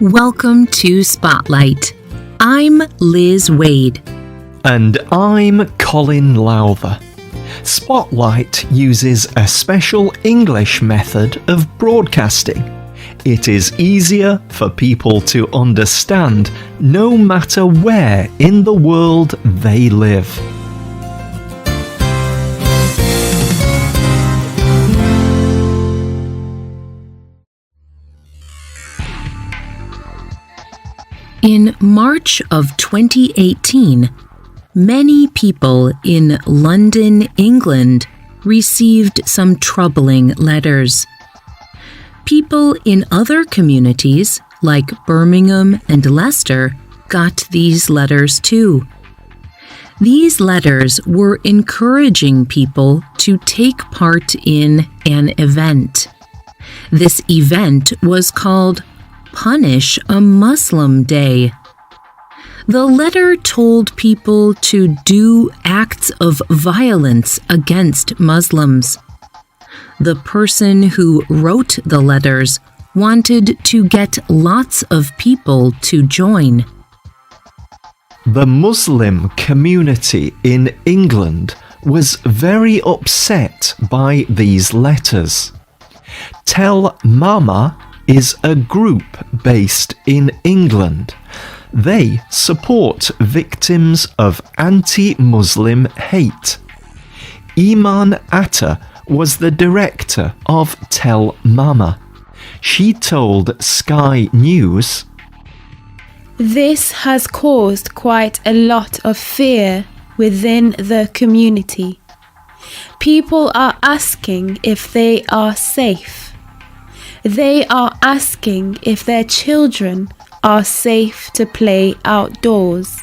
Welcome to Spotlight. I'm Liz Wade. And I'm Colin Lowther. Spotlight uses a special English method of broadcasting. It is easier for people to understand no matter where in the world they live. In March of 2018, many people in London, England, received some troubling letters. People in other communities, like Birmingham and Leicester, got these letters too. These letters were encouraging people to take part in an event. This event was called Punish a Muslim Day. The letter told people to do acts of violence against Muslims. The person who wrote the letters wanted to get lots of people to join. The Muslim community in England was very upset by these letters. Tell Mama is a group based in England. They support victims of anti-Muslim hate. Iman Atta was the director of Tell Mama. She told Sky News, "This has caused quite a lot of fear within the community. People are asking if they are safe. They are asking if their children are safe to play outdoors."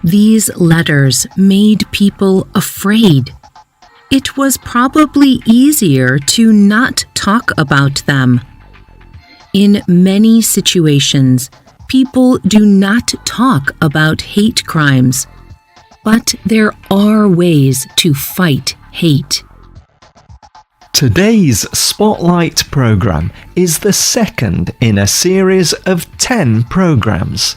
These letters made people afraid. It was probably easier to not talk about them. In many situations, people do not talk about hate crimes, but there are ways to fight hate. Today's Spotlight programme is the second in a series of 10 programmes.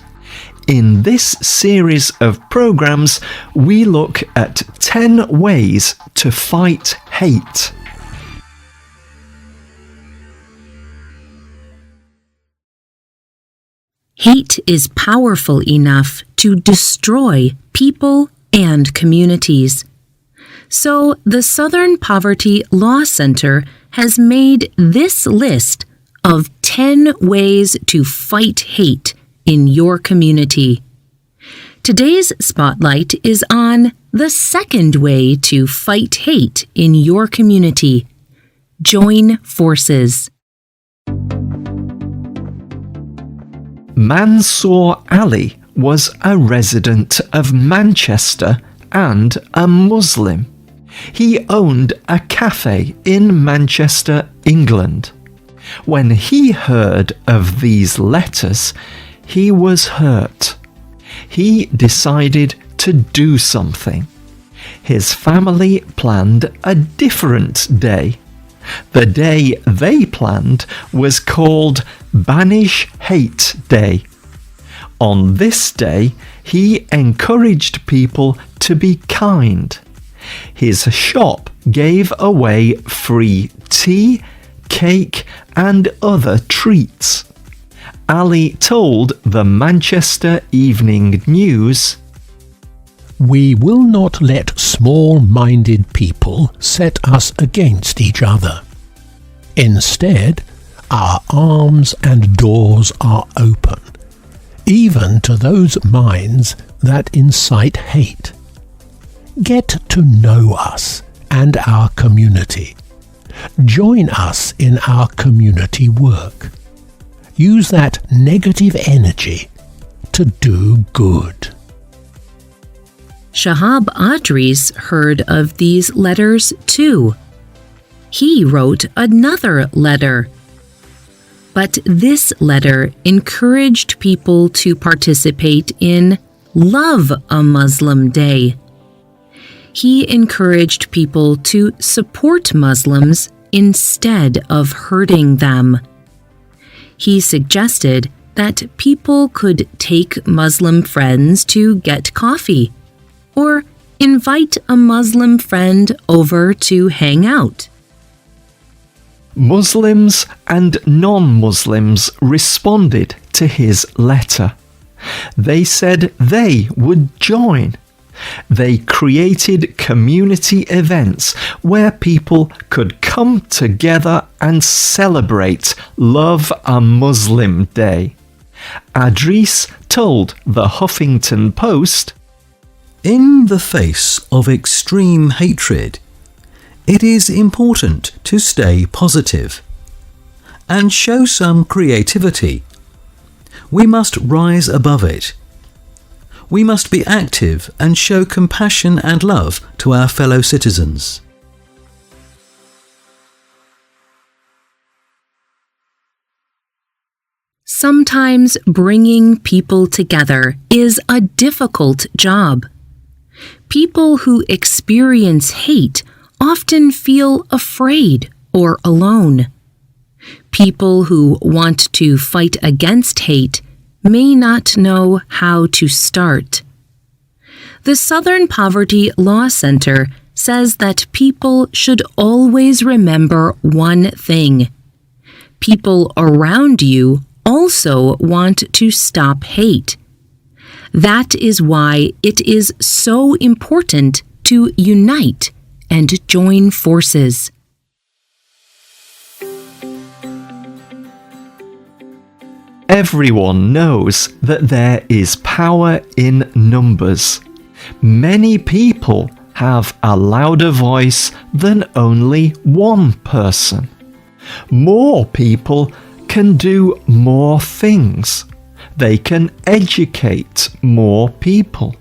In this series of programmes, we look at 10 ways to fight hate. Hate is powerful enough to destroy people and communities. So the Southern Poverty Law Center has made this list of 10 ways to fight hate in your community. Today's spotlight is on the second way to fight hate in your community. Join forces. Mansour Ali was a resident of Manchester and a Muslim. He owned a cafe in Manchester, England. When he heard of these letters, he was hurt. He decided to do something. His family planned a different day. The day they planned was called Banish Hate Day. On this day, he encouraged people to be kind. His shop gave away free tea, cake, and other treats. Ali told the Manchester Evening News, "We will not let small-minded people set us against each other. Instead, our arms and doors are open, even to those minds that incite hate. Get to know us and our community. Join us in our community work. Use that negative energy to do good." Shahab Adris heard of these letters too. He wrote another letter. But this letter encouraged people to participate in Love a Muslim Day. He encouraged people to support Muslims instead of hurting them. He suggested that people could take Muslim friends to get coffee, or invite a Muslim friend over to hang out. Muslims and non-Muslims responded to his letter. They said they would join. They created community events where people could come together and celebrate Love a Muslim Day. Adris told the Huffington Post, "In the face of extreme hatred, it is important to stay positive and show some creativity. We must rise above it. We must be active and show compassion and love to our fellow citizens." Sometimes bringing people together is a difficult job. People who experience hate often feel afraid or alone. People who want to fight against hate may not know how to start. The Southern Poverty Law Center says that people should always remember one thing. People around you also want to stop hate. That is why it is so important to unite and join forces. Everyone knows that there is power in numbers. Many people have a louder voice than only one person. More people can do more things. They can educate more people.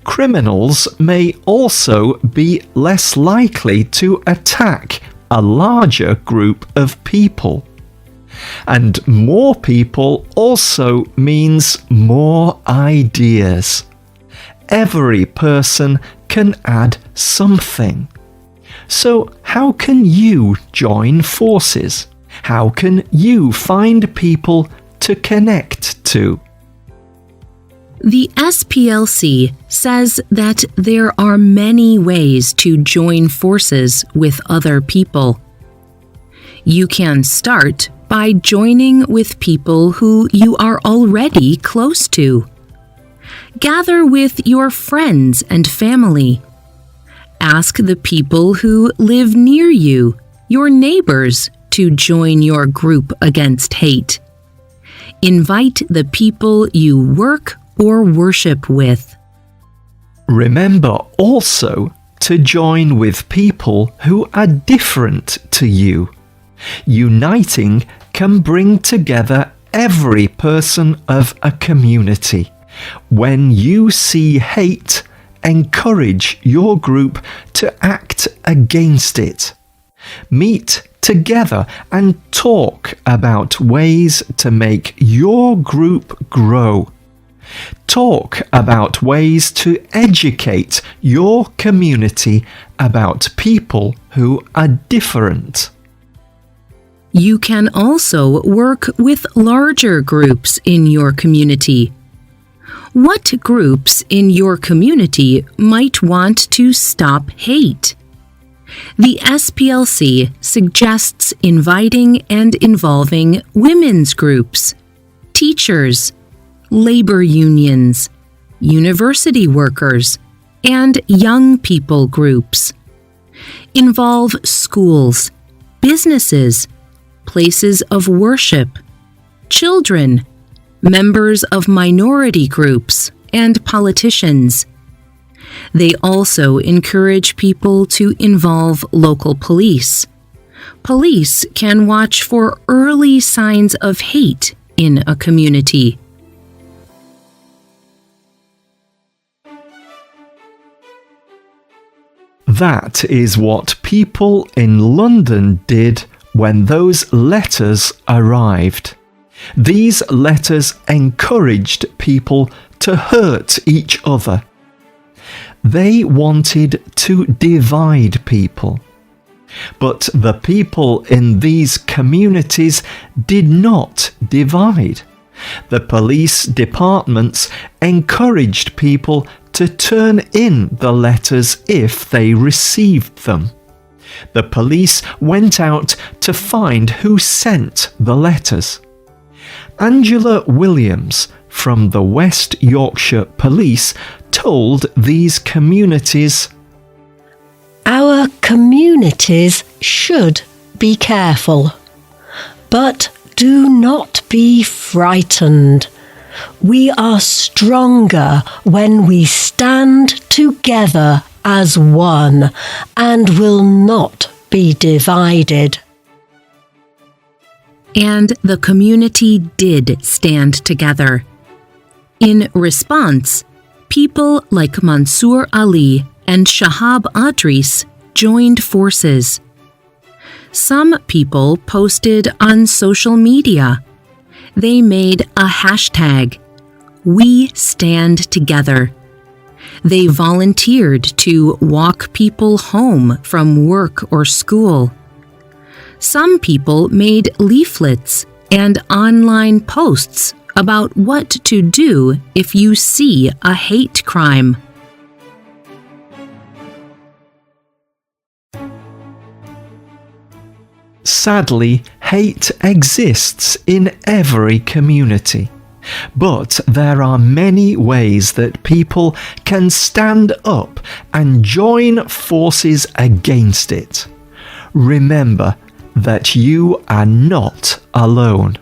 Criminals may also be less likely to attack a larger group of people. And more people also means more ideas. Every person can add something. So how can you join forces? How can you find people to connect to? The SPLC says that there are many ways to join forces with other people. You can start by joining with people who you are already close to. Gather with your friends and family. Ask the people who live near you, your neighbors, to join your group against hate. Invite the people you work or worship with. Remember also to join with people who are different to you. Uniting can bring together every person of a community. When you see hate, encourage your group to act against it. Meet together and talk about ways to make your group grow. Talk about ways to educate your community about people who are different. You can also work with larger groups in your community. What groups in your community might want to stop hate? The SPLC suggests inviting and involving women's groups, teachers, labor unions, university workers, and young people groups. Involve schools, businesses, places of worship, children, members of minority groups, and politicians. They also encourage people to involve local police. Police can watch for early signs of hate in a community. That is what people in London did when those letters arrived. These letters encouraged people to hurt each other. They wanted to divide people. But the people in these communities did not divide. The police departments encouraged people to turn in the letters if they received them. The police went out to find who sent the letters. Angela Williams from the West Yorkshire Police told these communities, "Our communities should be careful, but do not be frightened. We are stronger when we stand together as one and will not be divided." And the community did stand together. In response, people like Mansour Ali and Shahab Adris joined forces. Some people posted on social media. They made a hashtag, "We Stand Together." They volunteered to walk people home from work or school. Some people made leaflets and online posts about what to do if you see a hate crime. Sadly, hate exists in every community. But there are many ways that people can stand up and join forces against it. Remember that you are not alone.